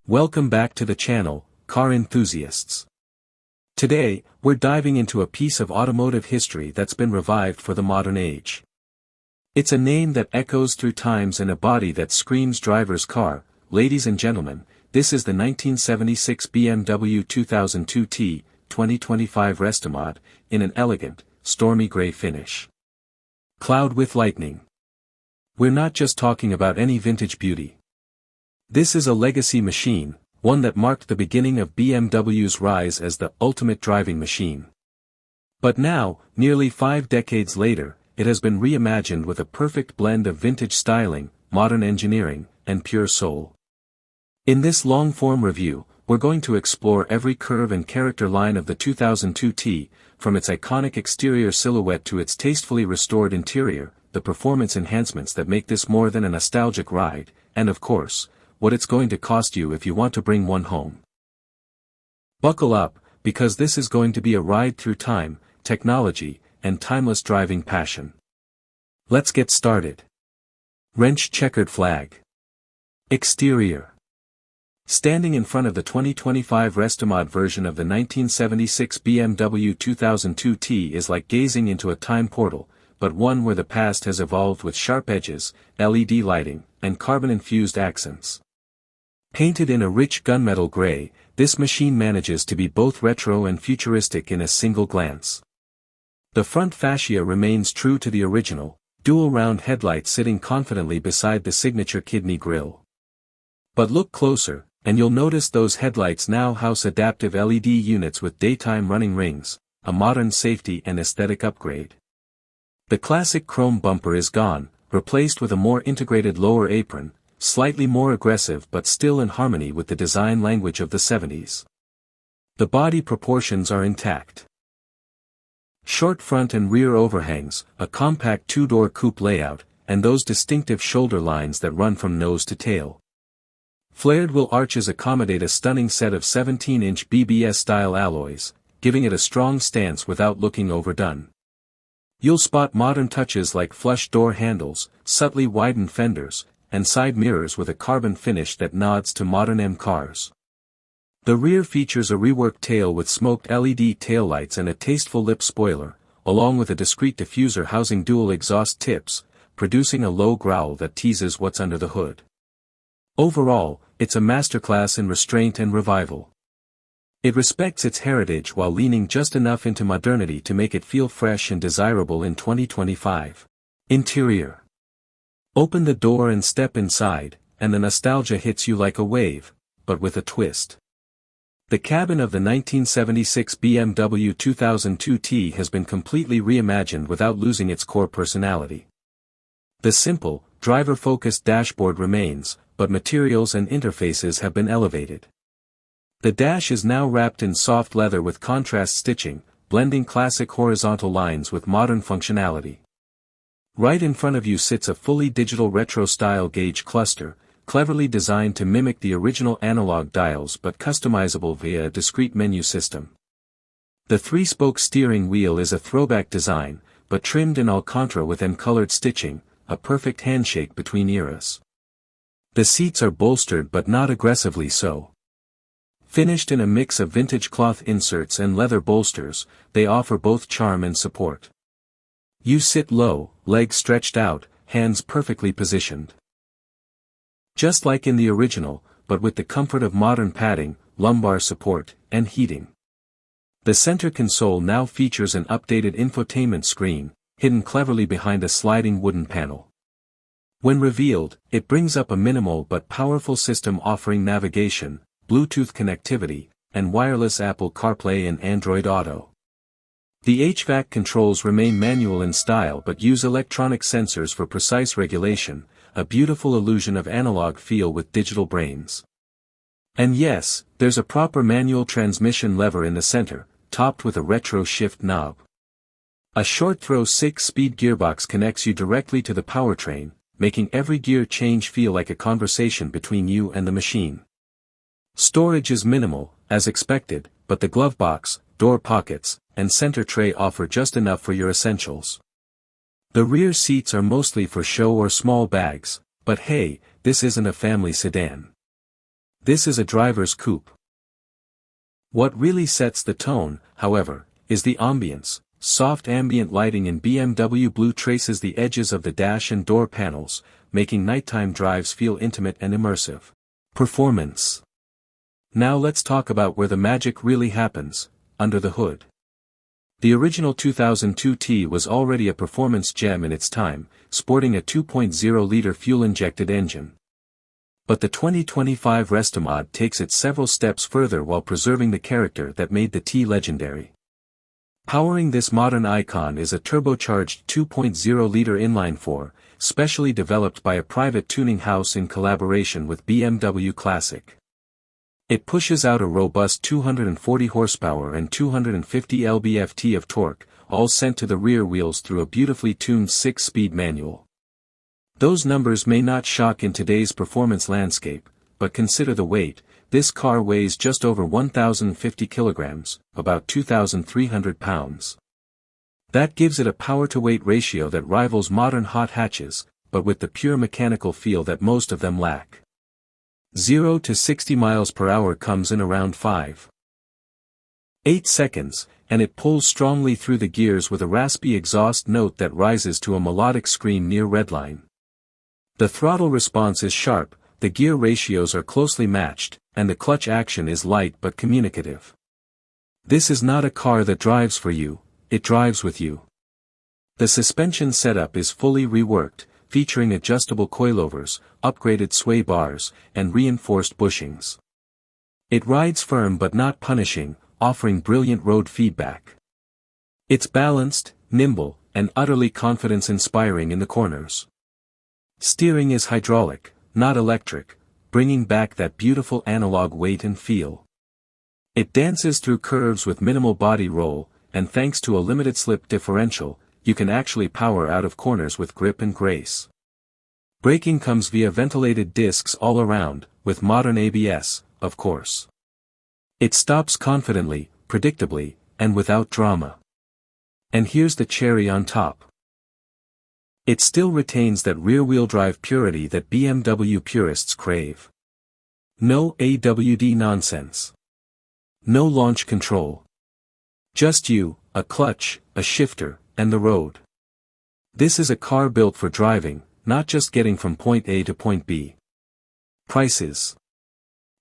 Welcome back to the channel, car enthusiasts. Today, we're diving into a piece of automotive history that's been revived for the modern age. It's a name that echoes through times and a body that screams driver's car. Ladies and gentlemen, this is the 1976 BMW 2002T 2025 Restomod, in an elegant, stormy gray finish. Cloud with lightning. We're not just talking about any vintage beauty. This is a legacy machine, one that marked the beginning of BMW's rise as the ultimate driving machine. But now, nearly 5 decades later, it has been reimagined with a perfect blend of vintage styling, modern engineering, and pure soul. In this long-form review, we're going to explore every curve and character line of the 2002T, from its iconic exterior silhouette to its tastefully restored interior, the performance enhancements that make this more than a nostalgic ride, and of course, what it's going to cost you if you want to bring one home. Buckle up, because this is going to be a ride through time, technology, and timeless driving passion. Let's get started. Wrench checkered flag. Exterior. Standing in front of the 2025 Restomod version of the 1976 BMW 2002T is like gazing into a time portal, but one where the past has evolved with sharp edges, LED lighting, and carbon-infused accents. Painted in a rich gunmetal gray, this machine manages to be both retro and futuristic in a single glance. The front fascia remains true to the original, dual round headlights sitting confidently beside the signature kidney grille. But look closer, and you'll notice those headlights now house adaptive LED units with daytime running rings, a modern safety and aesthetic upgrade. The classic chrome bumper is gone, replaced with a more integrated lower apron, slightly more aggressive but still in harmony with the design language of the 70s. The body proportions are intact. Short front and rear overhangs, a compact two-door coupe layout, and those distinctive shoulder lines that run from nose to tail. Flared wheel arches accommodate a stunning set of 17-inch BBS-style alloys, giving it a strong stance without looking overdone. You'll spot modern touches like flush door handles, subtly widened fenders, and side mirrors with a carbon finish that nods to modern M cars. The rear features a reworked tail with smoked LED taillights and a tasteful lip spoiler, along with a discreet diffuser housing dual exhaust tips, producing a low growl that teases what's under the hood. Overall, it's a masterclass in restraint and revival. It respects its heritage while leaning just enough into modernity to make it feel fresh and desirable in 2025. Interior. Open the door and step inside, and the nostalgia hits you like a wave, but with a twist. The cabin of the 1976 BMW 2002T has been completely reimagined without losing its core personality. The simple, driver-focused dashboard remains, but materials and interfaces have been elevated. The dash is now wrapped in soft leather with contrast stitching, blending classic horizontal lines with modern functionality. Right in front of you sits a fully digital retro-style gauge cluster, cleverly designed to mimic the original analog dials but customizable via a discrete menu system. The 3-spoke steering wheel is a throwback design, but trimmed in Alcantara with M-colored stitching, a perfect handshake between eras. The seats are bolstered but not aggressively so. Finished in a mix of vintage cloth inserts and leather bolsters, they offer both charm and support. You sit low, legs stretched out, hands perfectly positioned. Just like in the original, but with the comfort of modern padding, lumbar support, and heating. The center console now features an updated infotainment screen, hidden cleverly behind a sliding wooden panel. When revealed, it brings up a minimal but powerful system offering navigation, Bluetooth connectivity, and wireless Apple CarPlay and Android Auto. The HVAC controls remain manual in style but use electronic sensors for precise regulation, a beautiful illusion of analog feel with digital brains. And yes, there's a proper manual transmission lever in the center, topped with a retro shift knob. A short-throw 6-speed gearbox connects you directly to the powertrain, making every gear change feel like a conversation between you and the machine. Storage is minimal, as expected, but the glove box, door pockets, and center tray offer just enough for your essentials. The rear seats are mostly for show or small bags, but hey, this isn't a family sedan. This is a driver's coupe. What really sets the tone, however, is the ambience. Soft ambient lighting in BMW blue traces the edges of the dash and door panels, making nighttime drives feel intimate and immersive. Performance. Now let's talk about where the magic really happens, under the hood. The original 2002 T was already a performance gem in its time, sporting a 2.0-liter fuel-injected engine. But the 2025 Restomod takes it several steps further while preserving the character that made the T legendary. Powering this modern icon is a turbocharged 2.0-liter inline-4, specially developed by a private tuning house in collaboration with BMW Classic. It pushes out a robust 240 horsepower and 250 lb-ft of torque, all sent to the rear wheels through a beautifully tuned 6-speed manual. Those numbers may not shock in today's performance landscape, but consider the weight. This car weighs just over 1,050 kilograms, about 2,300 pounds. That gives it a power-to-weight ratio that rivals modern hot hatches, but with the pure mechanical feel that most of them lack. 0 to 60 miles per hour comes in around 5.8 seconds, and it pulls strongly through the gears with a raspy exhaust note that rises to a melodic scream near redline. The throttle response is sharp, the gear ratios are closely matched, and the clutch action is light but communicative. This is not a car that drives for you, it drives with you. The suspension setup is fully reworked, featuring adjustable coilovers, upgraded sway bars, and reinforced bushings. It rides firm but not punishing, offering brilliant road feedback. It's balanced, nimble, and utterly confidence-inspiring in the corners. Steering is hydraulic, not electric, bringing back that beautiful analog weight and feel. It dances through curves with minimal body roll, and thanks to a limited slip differential, you can actually power out of corners with grip and grace. Braking comes via ventilated discs all around, with modern ABS, of course. It stops confidently, predictably, and without drama. And here's the cherry on top. It still retains that rear-wheel drive purity that BMW purists crave. No AWD nonsense. No launch control. Just you, a clutch, a shifter, and the road. This is a car built for driving, not just getting from point A to point B. Prices.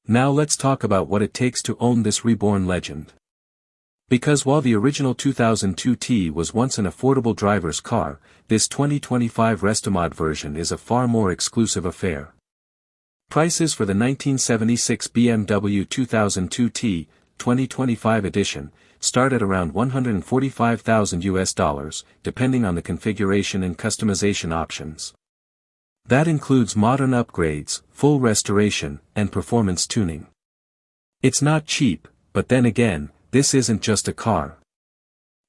Now let's talk about what it takes to own this reborn legend. Because while the original 2002 T was once an affordable driver's car, this 2025 Restomod version is a far more exclusive affair. Prices for the 1976 BMW 2002 T, 2025 edition, start at around $145,000, depending on the configuration and customization options. That includes modern upgrades, full restoration, and performance tuning. It's not cheap, but then again, this isn't just a car.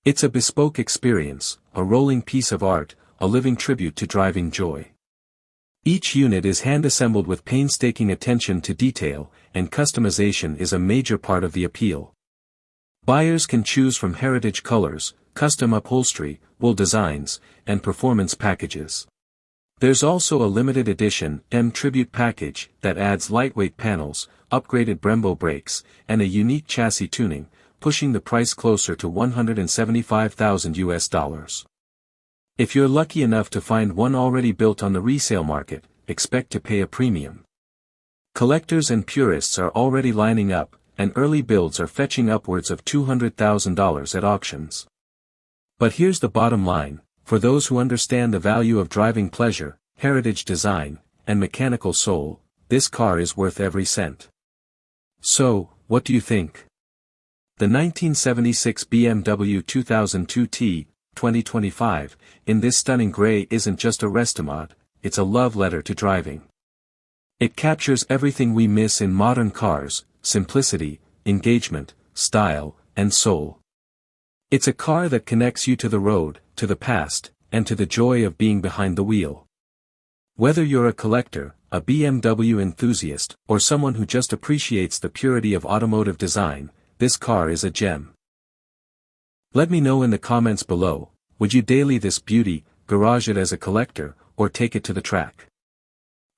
It's a bespoke experience, a rolling piece of art, a living tribute to driving joy. Each unit is hand-assembled with painstaking attention to detail, and customization is a major part of the appeal. Buyers can choose from heritage colors, custom upholstery, wool designs, and performance packages. There's also a limited edition M Tribute package that adds lightweight panels, upgraded Brembo brakes, and a unique chassis tuning, pushing the price closer to $175,000. If you're lucky enough to find one already built on the resale market, expect to pay a premium. Collectors and purists are already lining up, and early builds are fetching upwards of $200,000 at auctions. But here's the bottom line, for those who understand the value of driving pleasure, heritage design, and mechanical soul, this car is worth every cent. So, what do you think? The 1976 BMW 2002 T, 2025, in this stunning gray isn't just a Restomod, it's a love letter to driving. It captures everything we miss in modern cars: simplicity, engagement, style, and soul. It's a car that connects you to the road, to the past, and to the joy of being behind the wheel. Whether you're a collector, a BMW enthusiast, or someone who just appreciates the purity of automotive design, this car is a gem. Let me know in the comments below, would you daily this beauty, garage it as a collector, or take it to the track?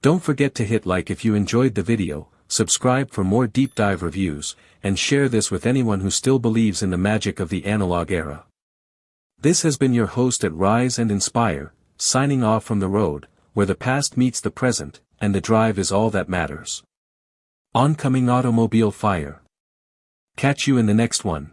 Don't forget to hit like if you enjoyed the video, subscribe subscribe for more deep dive reviews, and share this with anyone who still believes in the magic of the analog era. This has been your host at Rise and Inspire, signing off from the road, where the past meets the present, and the drive is all that matters. Oncoming automobile fire. Catch you in the next one.